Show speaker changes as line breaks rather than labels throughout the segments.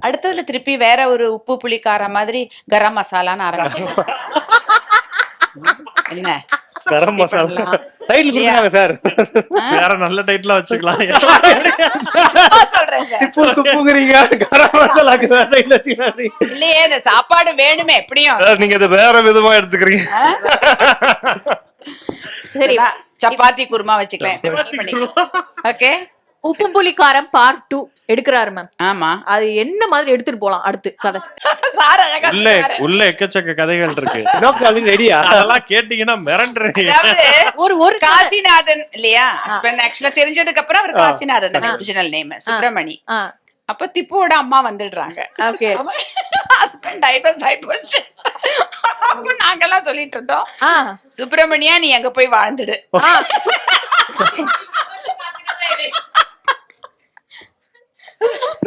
அடுத்ததுல திருப்பி வேற ஒரு உப்பு புளி காரம் மாதிரி கரம் மசாலான்னு ஆரம்பிக்கும். என்ன
கரம் மசாலா டைட்டில் கொடுத்தாங்க சார்.
வேற நல்ல டைட்டிலா வச்சுக்கலாம்.
சொல்றேன் சார்.
திப்பு துப்புங்கறீங்க கரம் மசாலாக்கு டைட்டில் வச்சுக்கலாம்.
இல்லையே இந்த சாப்பாடு வேணுமே எப்படியும்.
சார் நீங்க இத வேற விதமா எடுத்துக்கிறீங்க.
சரி,
சப்பாத்தி குருமா வச்சுக்கலாம். ஓகே,
உப்பு புளி காரம் பார்ட் 2 எடுக்கிறாரு மேம்.
ஆமா,
அது என்ன மாதிரி எடுத்துட்டு போலாம் அடுத்து கதை?
சார் அழகா சொன்னாரு.
உள்ள எக்கச்சக்க கதைகள் இருக்கு.
ரெடியா
அதெல்லாம் கேட்டீங்கன்னா மிரண்டுறீங்க.
அதாவது
ஒரு
காசிநாதன் இல்லையா ஹஸ்பண்ட், ஆக்சுவலா தெரிஞ்சதுக்கு அப்புறம் அவர் காசிநாதன் ஒரிஜினல் நேம் சுப்பிரமணி. அப்ப திப்புவோட அம்மா வந்துடுறாங்க.
ஓகே,
ஹஸ்பண்ட் டைவர்ஸ் ஆயி போச்சு. அப்ப நாங்கெல்லாம் சொல்லிட்டு இருந்தோம், சுப்பிரமணியா நீ அங்க போய் வாழ்ந்துடு.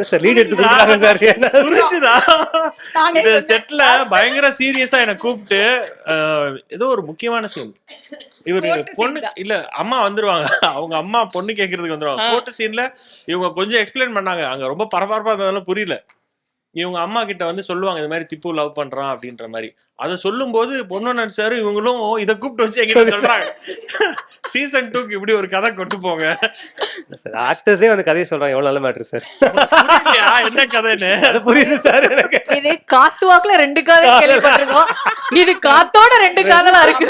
சார் லீட் எடுத்து கொடுக்குறாங்க சார்.
புரிஞ்சுதா? இந்த செட்ல பயங்கர சீரியஸா என்ன கூப்பிட்டு ஏதோ ஒரு முக்கியமான சீன், இவரு பொண்ணு இல்ல அம்மா வந்துருவாங்க, அவங்க அம்மா பொண்ணு கேக்குறதுக்கு வந்துருவாங்க. கோர்ட் சீன்ல இவங்க கொஞ்சம் எக்ஸ்பிளைன் பண்ணாங்க, அங்க ரொம்ப பரபரப்பா இருந்ததால புரியல. இவங்க அம்மா கிட்ட வந்து சொல்லுவாங்க இந்த மாதிரி திப்பு லவ் பண்றான் அப்படின்ற மாதிரி. அதை சொல்லும் போது பொண்ணு நினைச்சாரு இவங்களும் இதை கூப்பிட்டு வச்சு எங்கிட்ட சொல்றாங்க சீசன் 2க்கு இப்படி ஒரு கதை கொண்டு போங்க.
ஆக்டர்ஸே வந்து கதையை சொல்றாங்க. எவ்வளவு நல்ல மேட்டர் சார்.
என்ன கதைன்னு
அது புரியுது சார் எனக்கு.
இது காத்து வாக்குல 2 காதல் கேள்விப்பட்டிருக்கோம். இது காத்தோட 2 காதலா இருக்கு.